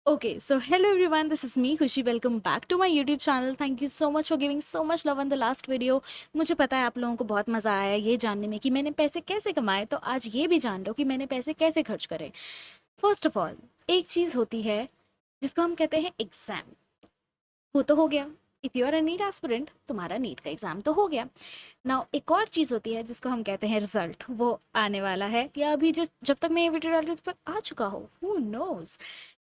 Okay, so hello everyone, this is me Khushi. Welcome back to my YouTube channel. Thank you so much for giving so much love on the last video. मुझे पता है आप लोगों को बहुत मज़ा आया ये जानने में कि मैंने पैसे कैसे कमाए, तो आज ये भी जान लो कि मैंने पैसे कैसे खर्च करे। फर्स्ट ऑफ ऑल, एक चीज़ होती है जिसको हम कहते हैं एग्ज़ाम। वो तो हो गया। If you are a NEET aspirant, तुम्हारा नीट का एग्ज़ाम तो हो गया। नाउ एक और चीज़ होती है जिसको हम कहते हैं रिजल्ट। वो आने वाला है या अभी जिस जब तक मैं ये वीडियो डाल रही हूँ उस पर आ चुका हो, हु नोज़।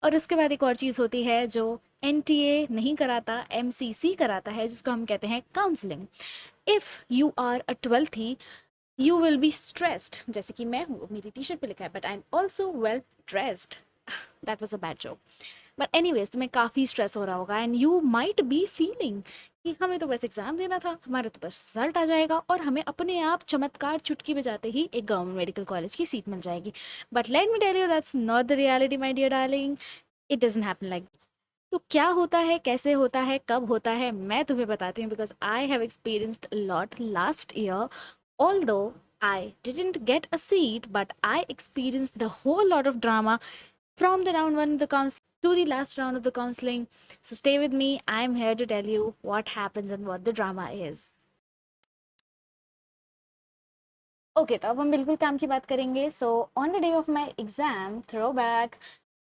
और उसके बाद एक और चीज़ होती है जो एनटीए नहीं कराता, एमसीसी कराता है, जिसको हम कहते हैं counselling. If you are a twelfthie, you will be stressed, जैसे कि मैं हूँ, मेरी टी शर्ट पे लिखा है, but I am also well dressed. That was a bad joke. But anyways, तुम्हें काफ़ी स्ट्रेस हो रहा होगा and you might be feeling कि हमें तो बस एग्जाम देना था, हमारा तो बस रिजल्ट आ जाएगा और हमें अपने आप चमत्कार चुटकी बजाते ही एक गवर्नमेंट मेडिकल कॉलेज की सीट मिल जाएगी। But let me tell you that's not the reality my dear darling. It doesn't happen like. तो क्या होता है, कैसे होता है, कब होता है, मैं तुम्हें बताती हूँ, because I have experienced lot last year. Although I didn't get a seat, but I experienced the whole lot of drama from the round one of the counseling to the last round of the counseling. So stay with me. I'm here to tell you what happens and what the drama is. Okay, तो अब हम बिल्कुल काम की बात करेंगे। So on the day of my exam throw back,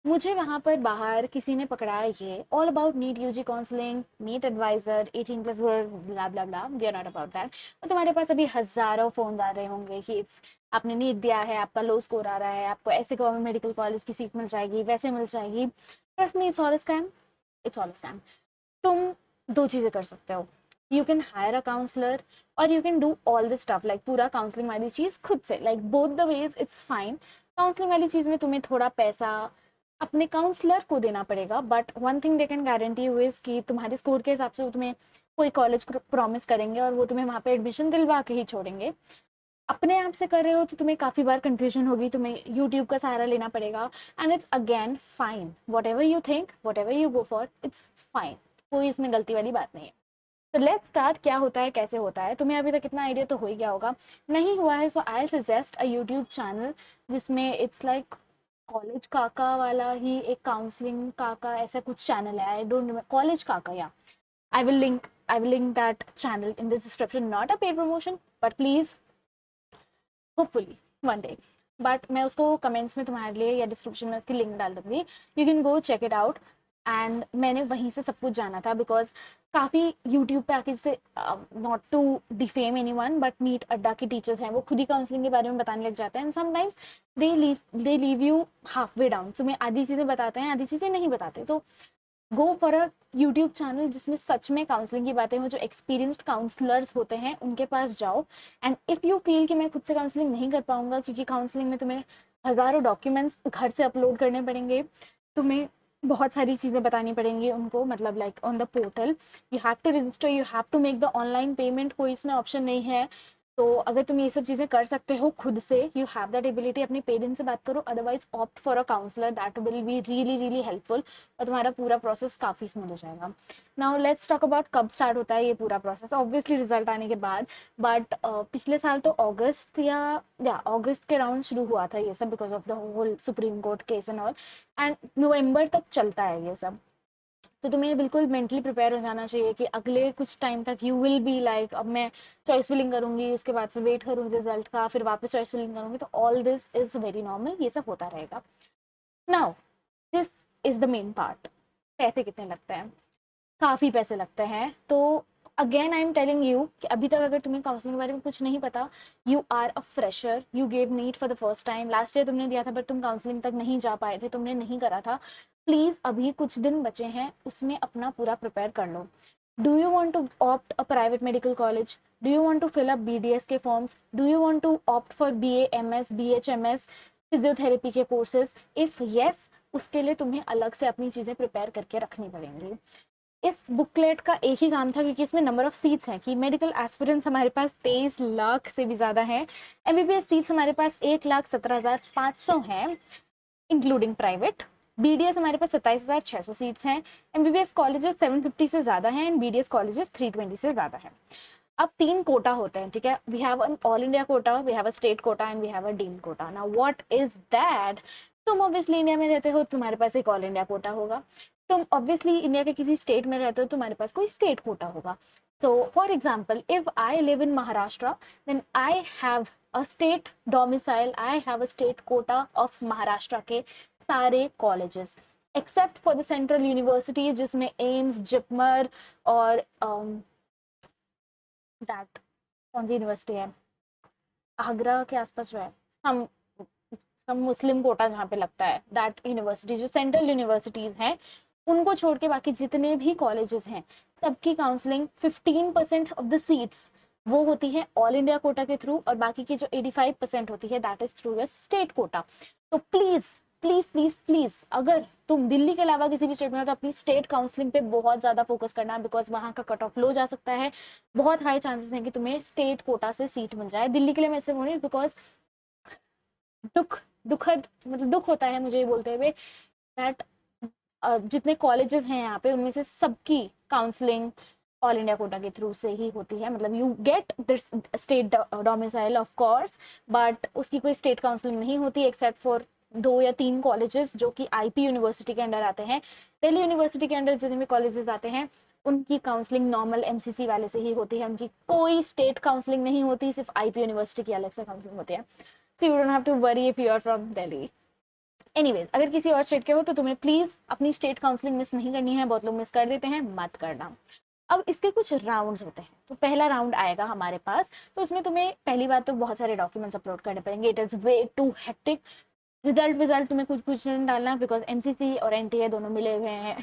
मुझे वहाँ पर बाहर किसी ने पकड़ाया ये all about NEET UG counselling, NEET adviser, 18+ blah blah blah, we are not about that. तो तुम्हारे पास अभी हज़ारों फ़ोन आ रहे होंगे कि आपने नीट दिया है, आपका लो स्कोर आ रहा है, आपको ऐसे गवर्नमेंट मेडिकल कॉलेज की सीट मिल जाएगी, वैसे मिल जाएगी। Trust me, it's all scam. It's all scam. तुम दो चीज़ें कर सकते हो। You can hire a counsellor और you can do all this stuff, like पूरा काउंसलिंग वाली चीज़ खुद से, like both the ways it's fine. Counselling वाली चीज़ में तुम्हें थोड़ा पैसा अपने काउंसलर को देना पड़ेगा, but one thing they can guarantee you is कि तुम्हारे स्कोर के हिसाब से वो तुम्हें कोई कॉलेज प्रॉमिस करेंगे और वो तुम्हें वहाँ पे एडमिशन दिलवा के ही छोड़ेंगे। अपने आप से कर रहे हो तो तुम्हें काफ़ी बार कंफ्यूजन होगी, तुम्हें यूट्यूब का सहारा लेना पड़ेगा, and it's again fine. What ever you think, what ever you go for, it's fine. कोई इसमें गलती वाली बात नहीं है। तो लेट्स स्टार्ट। क्या होता है, कैसे होता है, तुम्हें अभी तक इतना आइडिया तो हो ही गया होगा। नहीं हुआ है so I suggest a YouTube channel जिसमें इट्स लाइक कॉलेज काका वाला ही एक काउंसलिंग काका ऐसा कुछ चैनल है। आई डोंट, कॉलेज काका, या I will link that channel in this description. Not a paid promotion, but please, hopefully one day, but मैं उसको कमेंट्स में तुम्हारे लिए या डिस्क्रिप्शन में उसकी लिंक डाल दूंगी। You can go check it out. And मैंने वहीं से सब कुछ जाना था, बिकॉज काफ़ी यूट्यूब पे आके से, not to defame anyone, but NEET Adda के टीचर्स हैं, वो खुद ही काउंसलिंग के बारे में बताने लग जाते हैं, and sometimes they leave you half way down. तुम्हें आधी चीज़ें बताते हैं, आधी चीज़ें नहीं बताते। तो go for a YouTube channel जिसमें सच में काउंसलिंग की बातें हो, जो एक्सपीरियंस्ड काउंसलर्स होते हैं उनके पास जाओ। एंड इफ़ यू फील कि मैं खुद से काउंसलिंग नहीं कर पाऊंगा, क्योंकि काउंसलिंग में तुम्हें हज़ारों डॉक्यूमेंट्स घर से अपलोड करने पड़ेंगे, तुम्हें बहुत सारी चीज़ें बतानी पड़ेंगी उनको, मतलब like on the portal you have to register, you have to make the online payment, कोई इसमें ऑप्शन नहीं है। तो अगर तुम ये सब चीज़ें कर सकते हो खुद से, यू हैव दैट एबिलिटी, अपने पेरेंट्स से बात करो, otherwise opt for a counsellor, that will be really really helpful, और तुम्हारा पूरा प्रोसेस काफ़ी स्मूथ हो जाएगा। नाउ लेट्स टॉक अबाउट कब स्टार्ट होता है ये पूरा प्रोसेस। ऑब्वियसली रिजल्ट आने के बाद, बट पिछले साल तो अगस्त या अगस्त के राउंड शुरू हुआ था ये सब, because of the whole supreme court case and all, and November तक चलता है ये सब। तो तुम्हें बिल्कुल मेंटली प्रिपेयर हो जाना चाहिए कि अगले कुछ टाइम तक यू विल बी लाइक, अब मैं चॉइस फिलिंग करूंगी, उसके बाद फिर वेट करूंगी रिजल्ट का, फिर वापस चॉइस फिलिंग करूंगी। तो all this is very normal, ये सब होता रहेगा। Now this is the main part. पैसे कितने लगते हैं? काफ़ी पैसे लगते हैं। तो again I am telling you कि अभी तक अगर तुम्हें काउंसलिंग के बारे में कुछ नहीं पता, you are a fresher, you gave NEET for the first time, last year तुमने दिया था बट तुम काउंसलिंग तक नहीं जा पाए थे, तुमने नहीं करा था। प्लीज़ अभी कुछ दिन बचे हैं, उसमें अपना पूरा प्रिपेयर कर लो। Do you want to opt a private medical college? Do you want to fill up BDS के forms? Do you want to opt for BA MS BHMS physiotherapy के कोर्सेज? इफ़ येस, उसके लिए तुम्हें अलग से अपनी चीज़ें प्रिपेयर करके रखनी पड़ेंगी। इस बुकलेट का एक ही काम था, क्योंकि इसमें नंबर ऑफ सीट्स हैं कि मेडिकल एस्पिरेंट्स हमारे पास 23 लाख से भी ज़्यादा हैं, MBBS सीट्स हमारे पास 1,17,500 हैं इंक्लूडिंग प्राइवेट, BDS हमारे पास 27,600 सीट्स हैं, MBBS कॉलेजेस 750 से ज़्यादा हैं एंड BDS कॉलेजेस 320 से ज़्यादा हैं। अब 3 कोटा होते हैं, ठीक है? We have an all India quota, we have a state quota and we have a deemed quota. Now what is that? तुम ऑब्वियसली इंडिया में रहते हो, तुम्हारे पास एक ऑल इंडिया कोटा होगा। तुम ऑब्वियसली इंडिया के किसी स्टेट में रहते हो, तुम्हारे पास कोई स्टेट कोटा होगा। So for example, if I live in Maharashtra, then I have a state domicile, I have a state quota of Maharashtra के सारे colleges, except for the central universities, जिसमें एम्स, जिपमर और दैट कौन सी यूनिवर्सिटी है आगरा के आसपास जो है, सम मुस्लिम कोटा जहाँ पे लगता है, दैट यूनिवर्सिटी, जो सेंट्रल यूनिवर्सिटीज हैं उनको छोड़ के बाकी जितने भी कॉलेजेस हैं सबकी काउंसलिंग 15% ऑफ द सीट्स वो होती है ऑल इंडिया कोटा के थ्रू, और बाकी की जो 85% होती है that is through your state quota. तो प्लीज प्लीज प्लीज प्लीज, अगर तुम दिल्ली के अलावा किसी भी स्टेट में हो तो अपनी स्टेट काउंसलिंग पे बहुत ज्यादा फोकस करना, बिकॉज वहाँ का कट ऑफ लो जा सकता है, बहुत हाई चांसेस हैं कि तुम्हें स्टेट कोटा से सीट मिल जाए। दिल्ली के लिए मैं इससे बोल रही हूँ बिकॉज दुखद मतलब दुख होता है मुझे ये बोलते हुए दैट जितने कॉलेजेस हैं यहाँ पे उनमें से सबकी काउंसलिंग ऑल इंडिया कोटा के थ्रू से ही होती है। मतलब you get this state domicile of course, but उसकी कोई स्टेट काउंसलिंग नहीं होती एक्सेप्ट फॉर 2 या 3 कॉलेजेस जो कि आईपी यूनिवर्सिटी के अंडर आते हैं। दिल्ली यूनिवर्सिटी के अंडर जितने भी कॉलेजेस आते हैं उनकी काउंसलिंग नॉर्मल एमसीसी वाले से ही होती है, उनकी कोई स्टेट काउंसलिंग नहीं होती, सिर्फ आईपी यूनिवर्सिटी की अलग से काउंसलिंग होती है। So you don't have to worry if you are from Delhi. Anyways, अगर किसी और स्टेट के हो तो तुम्हें प्लीज अपनी स्टेट काउंसलिंग मिस नहीं करनी है, बहुत लोग मिस कर देते हैं, मत करना। अब इसके कुछ राउंड्स होते हैं, तो पहला राउंड आएगा हमारे पास, तो उसमें तुम्हें पहली बात तो बहुत सारे डॉक्यूमेंट्स अपलोड करने पड़ेंगे, it is way too hectic. Result तुम्हें कुछ नहीं डालना, बिकॉज एमसीसी और एनटीए दोनों मिले हुए हैं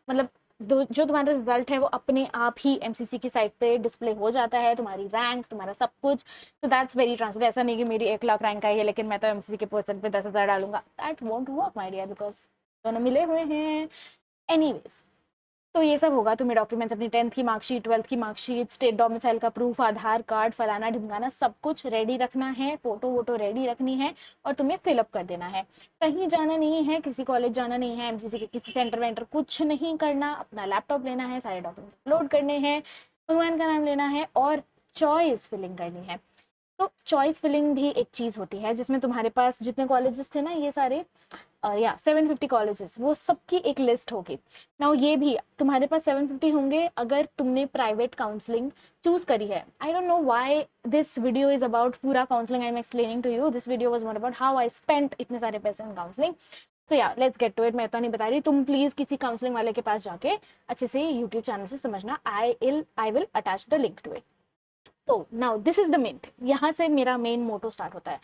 मतलब जो तुम्हारा रिजल्ट है वो अपने आप ही एमसीसी की साइट पे डिस्प्ले हो जाता है, तुम्हारी रैंक, तुम्हारा सब कुछ। तो दैट्स वेरी ट्रांसपेरेंट। ऐसा नहीं कि मेरी 1 लाख रैंक आई है लेकिन मैं तो एमसीसी के पर्सन पे 10,000 डालूंगा, that won't work my dear, because दोनों मिले हुए हैं। एनीवेज, तो ये सब होगा। तुम्हें डॉक्यूमेंट्स अपनी 10th की मार्कशीट, 12th की मार्कशीट, स्टेट डोमिसाइल का प्रूफ, आधार कार्ड, फलाना ढिमकाना सब कुछ रेडी रखना है, फोटो वोटो रेडी रखनी है और तुम्हें फिलअप कर देना है। कहीं जाना नहीं है, किसी कॉलेज जाना नहीं है, एमसीसी के किसी सेंटर वेंटर कुछ नहीं करना, अपना लैपटॉप लेना है, सारे डॉक्यूमेंट्स अपलोड करने हैं, भगवान का नाम लेना है और चॉइस फिलिंग करनी है। तो चॉइस फिलिंग भी एक चीज होती है जिसमें तुम्हारे पास जितने कॉलेजेस थे ना, ये सारे या 750 कॉलेजेस, वो सबकी एक लिस्ट होगी। नाउ ये भी तुम्हारे पास 750 होंगे अगर तुमने प्राइवेट काउंसलिंग चूज करी है। I don't know why this video is about पूरा counselling, I am explaining to you, this video was more about how I spent इतने सारे पैसे इन काउंसलिंग। सो या लेट्स गेट टू इट। मैं तो नहीं बता रही, तुम प्लीज किसी काउंसलिंग वाले के पास जाके अच्छे से यूट्यूब चैनल से समझना, I will attach the link to it. तो now this is the main thing, यहाँ से मेरा मेन मोटो स्टार्ट होता है।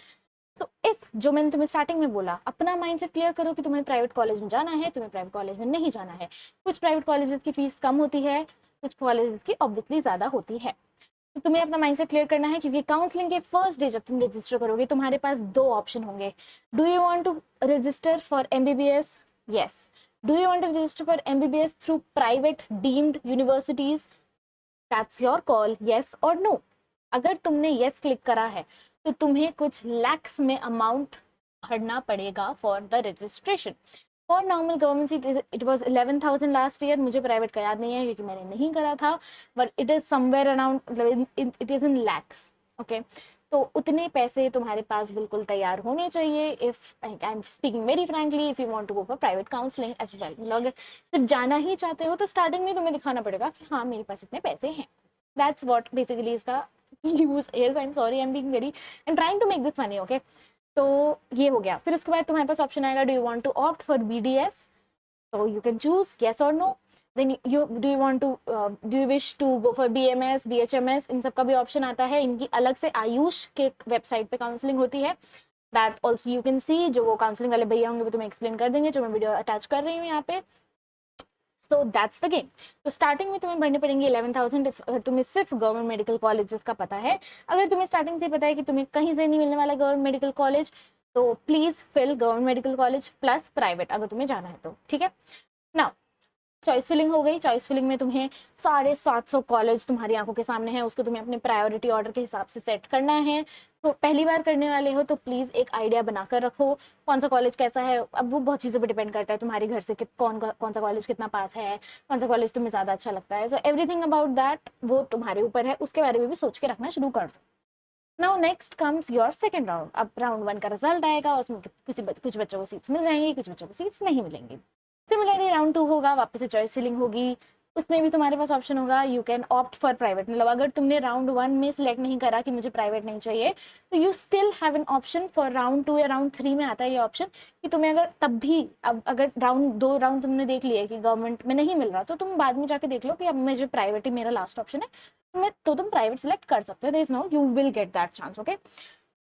सो इफ जो मैंने तुम्हें स्टार्टिंग में बोला, अपना माइंड से क्लियर करो कि तुम्हें प्राइवेट कॉलेज में जाना है, तुम्हें प्राइवेट कॉलेज में नहीं जाना है। कुछ प्राइवेट कॉलेजेस की फीस कम होती है, कुछ कॉलेजेस की ऑब्वियसली ज्यादा होती है। तो तुम्हें अपना माइंड से क्लियर करना है, क्योंकि काउंसलिंग के फर्स्ट डे जब तुम रजिस्टर करोगे तुम्हारे पास 2 ऑप्शन होंगे। Do you want to register for MBBS? Yes. Do you want to register for MBBS through private deemed universities? That's your call, yes और नो। अगर तुमने येस क्लिक करा है तो तुम्हें कुछ लैक्स में अमाउंट भरना पड़ेगा for the registration. For normal government seat it was 11,000 last year, मुझे प्राइवेट का याद नहीं है क्योंकि मैंने नहीं करा था, but it is somewhere around, it is in lakhs. Okay, तो उतने पैसे तुम्हारे पास बिल्कुल तैयार होने चाहिए। If I am speaking very frankly, if you want to go for private counselling as well, अगर सिर्फ जाना ही चाहते हो तो स्टार्टिंग में तुम्हें दिखाना पड़ेगा कि हाँ मेरे पास इतने पैसे हैं। That's what basically is the use is. I am sorry, I am being very and trying to make this funny. Okay, तो ये हो गया। फिर उसके बाद तुम्हारे पास ऑप्शन आएगा, do you want to opt for BDS? so you can choose yes or no. then you do you want to do you wish to go for BMS, BHMS? इन सब का भी ऑप्शन आता है। इनकी अलग से आयुष के वेबसाइट पे काउंसलिंग होती है, that also you can see. जो वो काउंसलिंग वाले भैया होंगे वो तुम्हें एक्सप्लेन कर देंगे, जो मैं वीडियो अटैच कर रही हूँ यहाँ पे। So that's the game. तो स्टार्टिंग में तुम्हें भरने पड़ेंगे 11,000 अगर तुम्हें सिर्फ गवर्नमेंट मेडिकल कॉलेजेस का पता है। अगर तुम्हें स्टार्टिंग से पता है कि तुम्हें कहीं से नहीं मिलने वाला गवर्नमेंट मेडिकल कॉलेज, तो please fill government medical college plus private अगर तुम्हें जाना है तो, ठीक है ना। चॉइस फिलिंग हो गई। चॉइस फिलिंग में तुम्हें 750 कॉलेज तुम्हारी आंखों के सामने है, उसको तुम्हें अपने प्रायोरिटी ऑर्डर के हिसाब से सेट करना है। तो पहली बार करने वाले हो तो प्लीज एक आइडिया बनाकर रखो कौन सा कॉलेज कैसा है। अब वो बहुत चीज़ों पे डिपेंड करता है, तुम्हारे घर से कौन सा कॉलेज कितना पास है, कौन सा कॉलेज तुम्हें ज़्यादा अच्छा लगता है। सो एवरीथिंग अबाउट दैट वो तुम्हारे ऊपर है, उसके बारे में भी सोच के रखना शुरू कर दो। Now next comes your second round. अब राउंड 1 का रिजल्ट आएगा, उसमें कुछ बच्चों को सीट्स मिल जाएंगी, कुछ बच्चों को सीट्स नहीं मिलेंगी। सिमिलरली राउंड 2 होगा, वापस से चॉइस फिलिंग होगी, उसमें भी तुम्हारे पास ऑप्शन होगा you can opt for private. मतलब अगर तुमने राउंड 1 में सिलेक्ट नहीं करा कि मुझे प्राइवेट नहीं चाहिए, तो you still have an option for round 2 या राउंड 3 में आता है ये ऑप्शन कि तुम्हें अगर तब भी, अब अगर राउंड 2 राउंड तुमने देख लिया कि गवर्नमेंट में नहीं मिल रहा, तो तुम बाद में जाके देख लो कि अब मुझे प्राइवेट ही मेरा लास्ट ऑप्शन है, तो तुम प्राइवेट सेलेक्ट कर सकते हो। There is no, you will get that chance. Okay,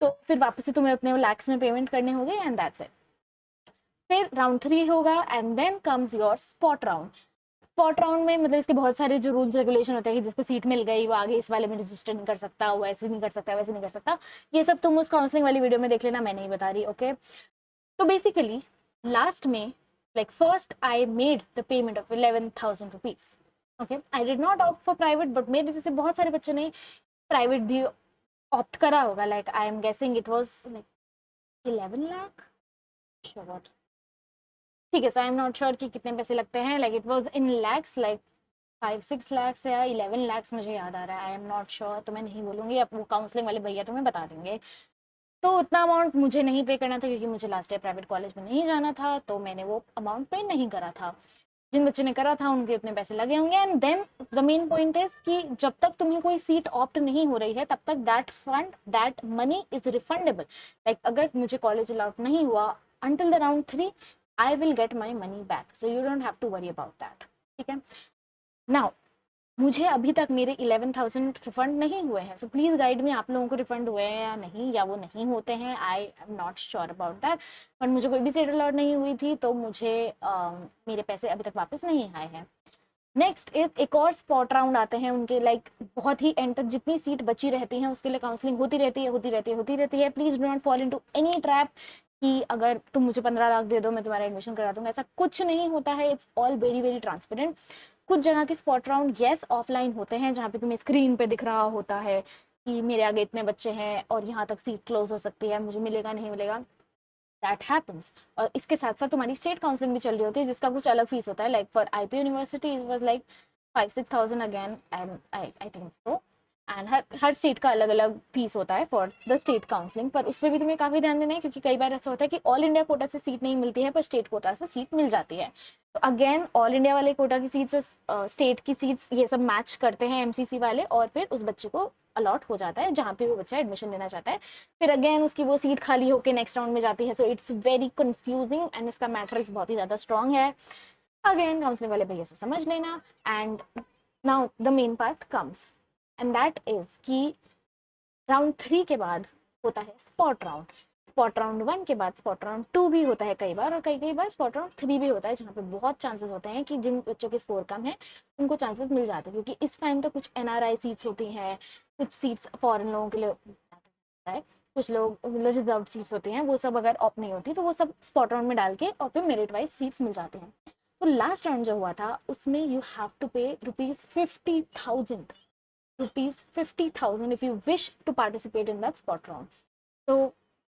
तो फिर वापस से तुम्हें अपने लैक्स में पेमेंट करने होंगे एंड दैट्स इट। फिर राउंड 3 होगा and then comes your spot round. Spot round में मतलब इसके बहुत सारे जो रूल्स रेगुलेशन होते हैं कि जिसको सीट मिल गई वो आगे इस वाले में रजिस्टर नहीं कर सकता, वो ऐसे नहीं कर सकता, वैसे नहीं कर सकता। ये सब तुम उस काउंसलिंग वाली वीडियो में देख लेना, मैं नहीं बता रही। ओके, तो बेसिकली लास्ट में like first I made the payment of 11,000 rupees. Okay, I did not opt for private, but मेरे जैसे बहुत सारे बच्चों ने प्राइवेट भी ऑप्ट करा होगा। Like I am guessing it was like 11 lakh, sure, ठीक है। So I am not sure कि कितने पैसे लगते हैं, like it was in lakhs, like 5-6 lakh या 11 लाख मुझे याद आ रहा है, आई एम नॉट श्योर, तो मैं नहीं बोलूँगी, अब वो काउंसलिंग वाले भैया तुम्हें बता देंगे। तो उतना अमाउंट मुझे नहीं पे करना था क्योंकि मुझे लास्ट ईयर प्राइवेट कॉलेज में नहीं जाना था, तो मैंने वो अमाउंट पे नहीं करा था। जिन बच्चों ने करा था उनके उतने पैसे लगे होंगे। And then the main point is कि जब तक तुम्हें कोई सीट ऑप्ट नहीं हो रही है तब तक that fund, that money is refundable. Like अगर मुझे कॉलेज अलाउट नहीं हुआ until the round 3, I will get my money back, so you don't have to worry about that. ठीक है, नाउ मुझे अभी तक मेरे 11,000 रिफंड नहीं हुए हैं, सो प्लीज़ गाइड में आप लोगों को रिफंड हुए हैं या नहीं, या वो नहीं होते हैं, I am not sure about that. But मुझे कोई भी सीट अलॉट नहीं हुई थी, तो मुझे मेरे पैसे अभी तक वापस नहीं आए हैं। नेक्स्ट इज एक और स्पॉट राउंड आते हैं उनके, लाइक बहुत ही एंड तक जितनी सीट बची रहती हैं उसके लिए काउंसलिंग होती रहती है, होती रहती है, होती रहती है। Please do not fall into any trap कि अगर तुम मुझे 15 लाख दे दो मैं तुम्हारा एडमिशन करा दूंगा, ऐसा कुछ नहीं होता है। It's all very very transparent. कुछ जगह के स्पॉट राउंड येस ऑफलाइन होते हैं जहाँ पे तुम्हें स्क्रीन पे दिख रहा होता है कि मेरे आगे इतने बच्चे हैं और यहाँ तक सीट क्लोज हो सकती है, मुझे मिलेगा नहीं मिलेगा, दैट हैपन्स। और इसके साथ साथ तुम्हारी स्टेट काउंसलिंग भी चल रही होती है जिसका कुछ अलग फीस होता है। Like for IP university it was like 5-6 thousand again, I think so. And her state का अलग अलग फीस होता है फॉर द स्टेट काउंसलिंग, पर उस पर भी तुम्हें काफ़ी ध्यान देना है क्योंकि कई बार ऐसा होता है कि ऑल इंडिया कोटा से सीट नहीं मिलती है पर स्टेट कोटा से सीट मिल जाती है। तो अगेन ऑल इंडिया वाले कोटा की सीट्स स्टेट की सीट्स ये सब मैच करते हैं एमसीसी वाले, और फिर उस बच्चे को अलॉट हो जाता है जहाँ पे वो बच्चा एडमिशन लेना चाहता है। फिर अगेन उसकी वो सीट खाली होकर नेक्स्ट राउंड में जाती है, so it's very confusing and इसका मैट्रिक्स बहुत ही ज़्यादा स्ट्रॉन्ग है। अगेन काउंसलिंग वाले भैया से समझ लेना। And now the main part comes and that is कि राउंड 3 के बाद होता है स्पॉट राउंड। स्पॉट राउंड 1 के बाद स्पॉट राउंड 2 भी होता है कई बार, और कई कई बार स्पॉट राउंड 3 भी होता है जहाँ पे बहुत चांसेस होते हैं कि जिन बच्चों के स्कोर कम है उनको चांसेस मिल जाते हैं, क्योंकि इस टाइम तो कुछ एनआरआई सीट्स होती हैं, कुछ सीट्स फॉरेन लोगों के लिए होता है, कुछ लोग रिजर्व सीट्स होती हैं, वो सब अगर ऑप नहीं होती तो वो सब स्पॉट राउंड में डाल के और फिर मेरिट वाइज सीट्स मिल जाती हैं। तो लास्ट राउंड जो हुआ था उसमें यू हैव टू पे ₹50,000 if you wish to participate in that spot round. तो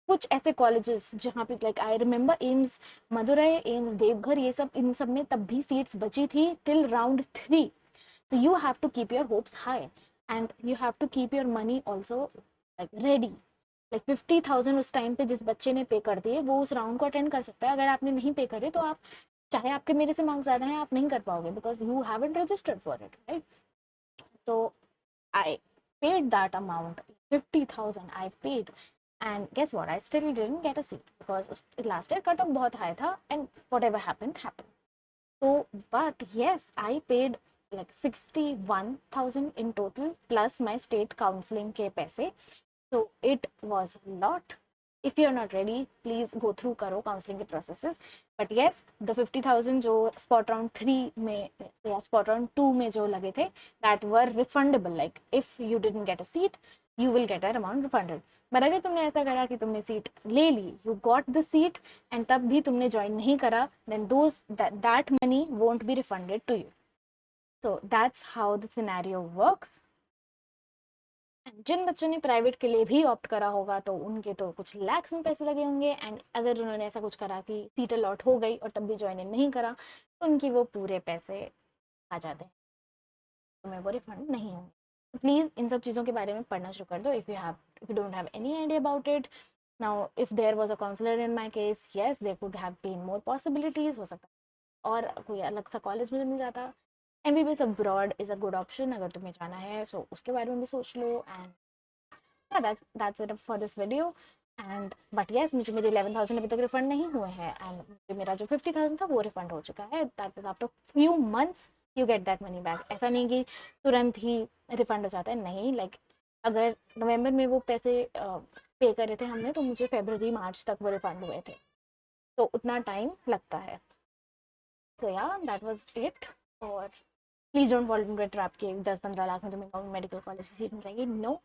कुछ ऐसे कॉलेजेस जहाँ पे like I remember AIIMS Madurai, AIIMS Deoghar, ये सब, इन सब में तब भी सीट्स बची थी till round 3। so you have to keep your hopes high and you have to keep your money also like ready. like 50,000 उस टाइम पे जिस बच्चे ने पे कर दिए वो उस राउंड को अटेंड कर सकता है। अगर आपने नहीं पे करे तो आप, चाहे आपके मेरे से मार्क्स ज़्यादा हैं, आप नहीं कर पाओगे because you haven't registered for it, right. तो I paid that amount, 50,000 I paid, and guess what? I still didn't get a seat because last year cut off बहुत high था and whatever happened happened. So but yes, I paid like 61,000 in total plus my state counseling के पैसे, so it was a lot. If you are not ready, please go through करो counseling के processes. But yes, the 50,000 जो spot round 3 में या spot round 2 में जो लगे थे, that were refundable. Like if you didn't get a seat, you will get that amount refunded. But अगर तुमने ऐसा करा कि तुमने सीट ले ली, you got the seat and तब भी तुमने ज्वाइन नहीं करा, then that money won't be refunded to you. So that's how the scenario works. जिन बच्चों ने प्राइवेट के लिए भी ऑप्ट करा होगा तो उनके तो कुछ लैक्स में पैसे लगे होंगे, एंड अगर उन्होंने ऐसा कुछ करा कि सीट अलॉट हो गई और तब भी ज्वाइन नहीं करा तो उनकी वो पूरे पैसे आ जाते हैं, तुम्हें वो रिफंड नहीं होंगे। प्लीज़ इन सब चीज़ों के बारे में पढ़ना शुरू कर दो if you don't have any idea about it. Now if there was a counselor in my case, yes, there could have been more possibilities, हो सकता है और कोई अलग सा कॉलेज मुझे मिल जाता. MBBS abroad is a good option अगर तुम्हें जाना है, सो उसके बारे में भी सोच लो. And yeah, that's it for this video. And but yes, मुझे मेरे 11,000 अभी तक रिफंड नहीं हुए हैं एंड मेरा जो 50,000 था वो रिफंड हो चुका है. That was after few months you get that money back. ऐसा नहीं कि तुरंत ही रिफंड हो जाता है, नहीं. लाइक अगर नवंबर में वो पैसे पे करे थे हमने, तो मुझे फरवरी मार्च तक वो रिफंड हुए थे, तो उतना टाइम लगता है. सो या दैट वाज इट. और please don't fall into trap कि 10-15 लाख में तुम्हें गवर्नमेंट मेडिकल कॉलेज की सीट मिल जाएगी. नो,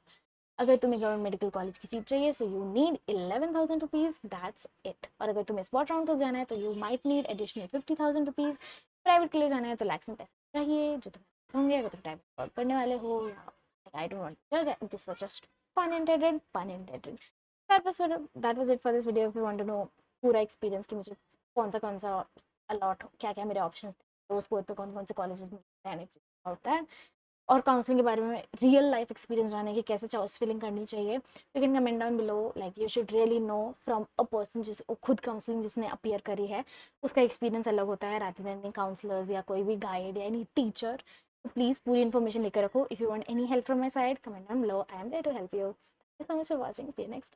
अगर तुम्हें गवर्नमेंट मेडिकल कॉलेज की सीट चाहिए so you need 11,000 rupees, that's it. और अगर तुम्हें स्पॉट राउंड तक जाना है तो you might need additional 50,000 rupees. Private के लिए जाना है तो लैक्स में पैसे चाहिए जो तुम्हें होंगे अगर तुम प्राइवेट जॉब करने वाले हो. या आई डोंट वांट टू जज, this was just pun intended. That was it for this video. If you want to know पूरा एक्सपीरियंस कि मुझे कौन सा अलॉट, क्या क्या मेरे ऑप्शंस थे, लो स्कोर पे कौन कौन से कॉलेजेस मिलते हैं, अबाउट दैट. और काउंसलिंग के बारे में रियल लाइफ एक्सपीरियंस जानने की कैसे चॉइस फिलिंग करनी चाहिए, you can comment down below. Like you should really know from a person जिस खुद काउंसलिंग जिसने अपीयर करी है, उसका एक्सपीरियंस अलग होता है रादर देन काउंसलर्स या कोई भी गाइड या एनी टीचर. तो प्लीज़ पूरी इन्फॉर्मेशन लेकर रखो. If you want any help from my side, comment down below. I am there to help you. Thank you so much for watching. See you next.